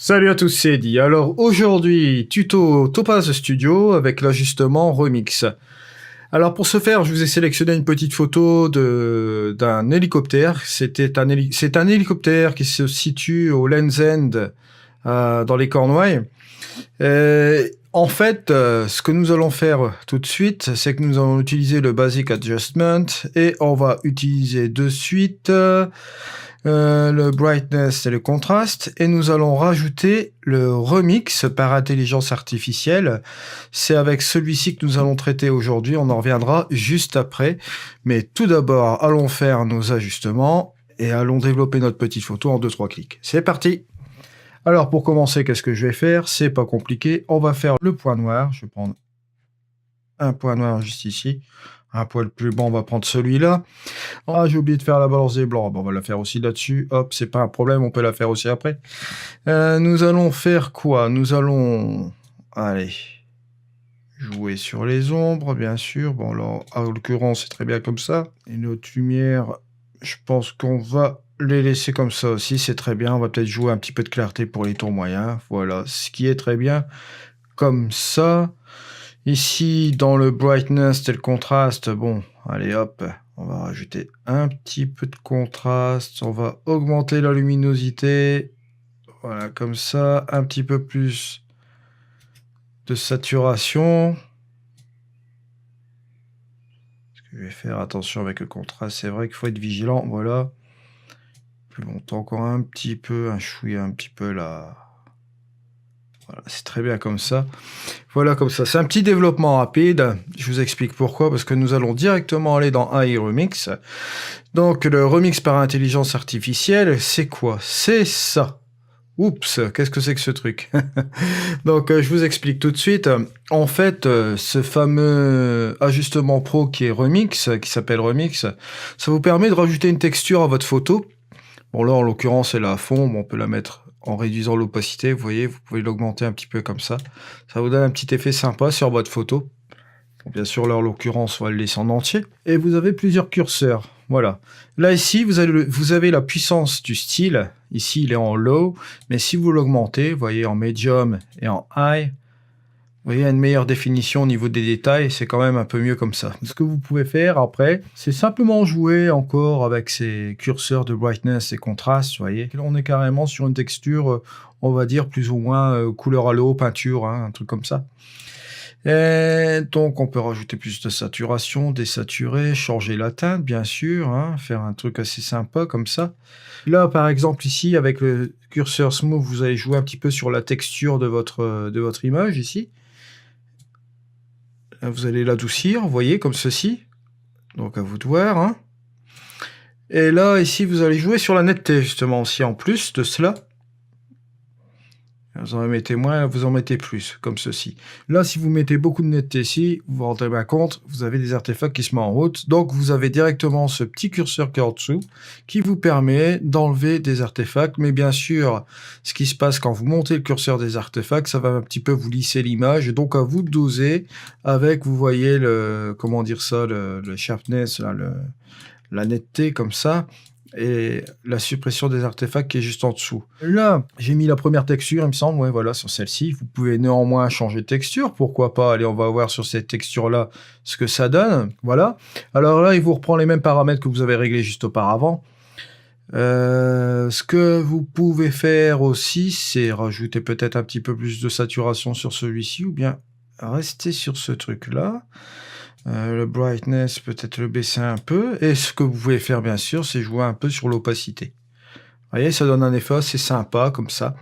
Salut à tous, c'est Eddy. Alors aujourd'hui, tuto Topaz Studio avec l'ajustement Remix. Alors pour ce faire, je vous ai sélectionné une petite photo d'un hélicoptère. C'est un hélicoptère qui se situe au Land's End dans les Cornouailles. En fait, ce que nous allons faire tout de suite, c'est que nous allons utiliser le Basic Adjustment et on va utiliser de suite le Brightness et le contraste, et nous allons rajouter le Remix par intelligence artificielle. C'est avec celui-ci que nous allons traiter aujourd'hui, on en reviendra juste après. Mais tout d'abord, allons faire nos ajustements et allons développer notre petite photo en 2-3 clics. C'est parti! Alors pour commencer, qu'est-ce que je vais faire? C'est pas compliqué, on va faire le point noir. Je vais prendre un point noir juste ici. Un poil plus bas, on va prendre celui-là. Ah, j'ai oublié de faire la balance des blancs. Bon, on va la faire aussi là-dessus. Hop, c'est pas un problème, on peut la faire aussi après. Nous allons faire quoi? Nous allons... Allez. Jouer sur les ombres, bien sûr. Bon, alors, en l'occurrence, c'est très bien comme ça. Et notre lumière, je pense qu'on va les laisser comme ça aussi. C'est très bien. On va peut-être jouer un petit peu de clarté pour les tons moyens. Voilà, ce qui est très bien. Comme ça. Ici, dans le brightness et le contraste, bon, allez hop, on va rajouter un petit peu de contraste, on va augmenter la luminosité, voilà, comme ça, un petit peu plus de saturation. Ce que je vais faire, attention avec le contraste, c'est vrai qu'il faut être vigilant, voilà. Plus longtemps, encore un petit peu, un chouïa, un petit peu là. Voilà, c'est très bien comme ça. Voilà, comme ça. C'est un petit développement rapide. Je vous explique pourquoi. Parce que nous allons directement aller dans AI Remix. Donc, le remix par intelligence artificielle, c'est quoi? C'est ça. Oups, qu'est-ce que c'est que ce truc? Donc, je vous explique tout de suite. En fait, ce fameux ajustement pro qui est Remix, qui s'appelle Remix, ça vous permet de rajouter une texture à votre photo. Bon, là, en l'occurrence, elle est à fond. Bon, on peut la mettre en réduisant l'opacité, vous voyez, vous pouvez l'augmenter un petit peu comme ça. Ça vous donne un petit effet sympa sur votre photo. Bon, bien sûr, là, en l'occurrence, on va le laisser en entier. Et vous avez plusieurs curseurs. Voilà. Là, ici, vous avez la puissance du style. Ici, il est en low. Mais si vous l'augmentez, vous voyez, en medium et en high, vous voyez, une meilleure définition au niveau des détails, c'est quand même un peu mieux comme ça. Ce que vous pouvez faire après, c'est simplement jouer encore avec ces curseurs de brightness et contraste, vous voyez. Là, on est carrément sur une texture, on va dire, plus ou moins couleur à l'eau, peinture, hein, un truc comme ça. Et donc, on peut rajouter plus de saturation, désaturer, changer la teinte, bien sûr, hein, faire un truc assez sympa comme ça. Là, par exemple, ici, avec le curseur Smooth, vous allez jouer un petit peu sur la texture de votre image, ici. Vous allez l'adoucir, vous voyez, comme ceci. Donc, à vous de voir. Hein. Et là, ici, vous allez jouer sur la netteté, justement, aussi, en plus de cela. Vous en mettez moins, vous en mettez plus, comme ceci. Là, si vous mettez beaucoup de netteté ici, vous vous rendez bien compte, vous avez des artefacts qui se mettent en route. Donc, vous avez directement ce petit curseur qui est en dessous, qui vous permet d'enlever des artefacts. Mais bien sûr, ce qui se passe quand vous montez le curseur des artefacts, ça va un petit peu vous lisser l'image. Donc, à vous de doser avec, vous voyez, comment dire ça, le sharpness, là, la netteté, comme ça. Et la suppression des artefacts qui est juste en dessous. Là, j'ai mis la première texture, il me semble, ouais, voilà, sur celle-ci. Vous pouvez néanmoins changer de texture, pourquoi pas. Allez, on va voir sur cette texture-là ce que ça donne, voilà. Alors là, il vous reprend les mêmes paramètres que vous avez réglés juste auparavant. Ce que vous pouvez faire aussi, c'est rajouter peut-être un petit peu plus de saturation sur celui-ci, ou bien rester sur ce truc-là. Le brightness, peut-être le baisser un peu. Et ce que vous pouvez faire, bien sûr, c'est jouer un peu sur l'opacité. Vous voyez, ça donne un effet assez sympa, comme ça.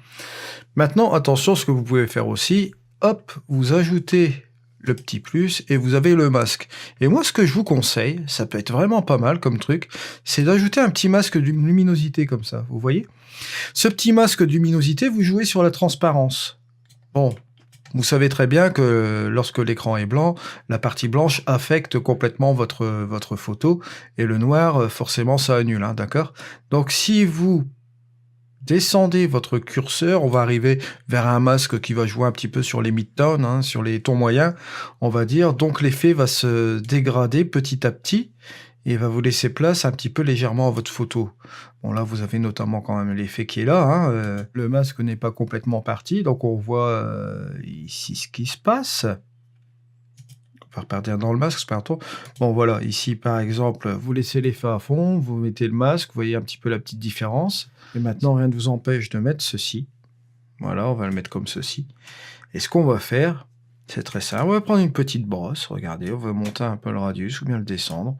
Maintenant, attention, ce que vous pouvez faire aussi, hop, vous ajoutez le petit plus et vous avez le masque. Et moi, ce que je vous conseille, ça peut être vraiment pas mal comme truc, c'est d'ajouter un petit masque de luminosité, comme ça, vous voyez. Ce petit masque de luminosité, vous jouez sur la transparence. Bon, vous savez très bien que lorsque l'écran est blanc, la partie blanche affecte complètement votre photo et le noir, forcément, ça annule, hein, d'accord? Donc, si vous descendez votre curseur, on va arriver vers un masque qui va jouer un petit peu sur les mid-tones, hein, sur les tons moyens, on va dire. Donc, l'effet va se dégrader petit à petit et il va vous laisser place un petit peu légèrement à votre photo. Bon, là, vous avez notamment quand même l'effet qui est là, hein, le masque n'est pas complètement parti, donc on voit ici ce qui se passe. On va repartir dans le masque, pardon. Bon, voilà, ici, par exemple, vous laissez l'effet à fond, vous mettez le masque, vous voyez un petit peu la petite différence. Et maintenant, rien ne vous empêche de mettre ceci. Voilà, on va le mettre comme ceci. Et ce qu'on va faire, c'est très simple. On va prendre une petite brosse, regardez, on va monter un peu le radius ou bien le descendre.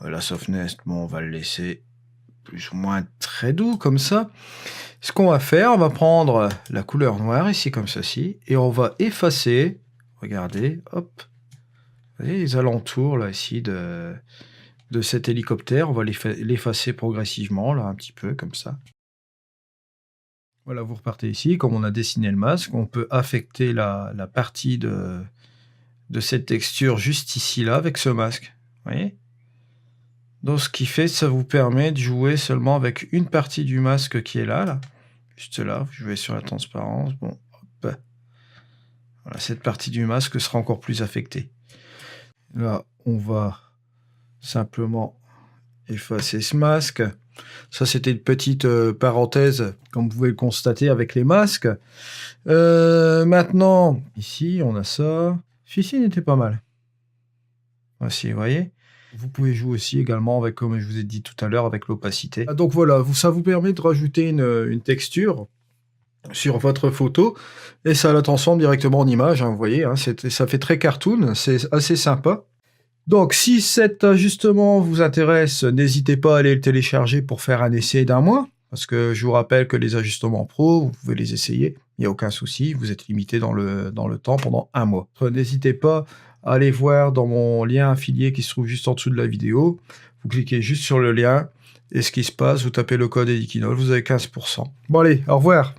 La softness, bon, on va le laisser plus ou moins très doux, comme ça. Ce qu'on va faire, on va prendre la couleur noire, ici, comme ceci, et on va effacer, regardez, hop, vous voyez les alentours, là, ici, de cet hélicoptère. On va l'effacer progressivement, là, un petit peu, comme ça. Voilà, vous repartez ici, comme on a dessiné le masque, on peut affecter la partie de cette texture juste ici, là, avec ce masque, vous voyez? Donc ce qui fait, ça vous permet de jouer seulement avec une partie du masque qui est là, juste là, vous jouez sur la transparence, bon, hop. Voilà, cette partie du masque sera encore plus affectée. Là, on va simplement effacer ce masque. Ça, c'était une petite parenthèse, comme vous pouvez le constater avec les masques. Maintenant, ici, on a ça. Celui-ci n'était pas mal. Voici, vous voyez. Vous pouvez jouer aussi également avec, comme je vous ai dit tout à l'heure, avec l'opacité. Donc voilà, ça vous permet de rajouter une texture sur votre photo et ça la transforme directement en image, hein, vous voyez, hein, ça fait très cartoon, c'est assez sympa. Donc si cet ajustement vous intéresse, n'hésitez pas à aller le télécharger pour faire un essai d'1 mois, parce que je vous rappelle que les ajustements pro, vous pouvez les essayer, il n'y a aucun souci, vous êtes limité dans le temps pendant 1 mois. N'hésitez pas à aller voir dans mon lien affilié qui se trouve juste en dessous de la vidéo, vous cliquez juste sur le lien, et ce qui se passe, vous tapez le code Edikinol, vous avez 15%. Bon allez, au revoir.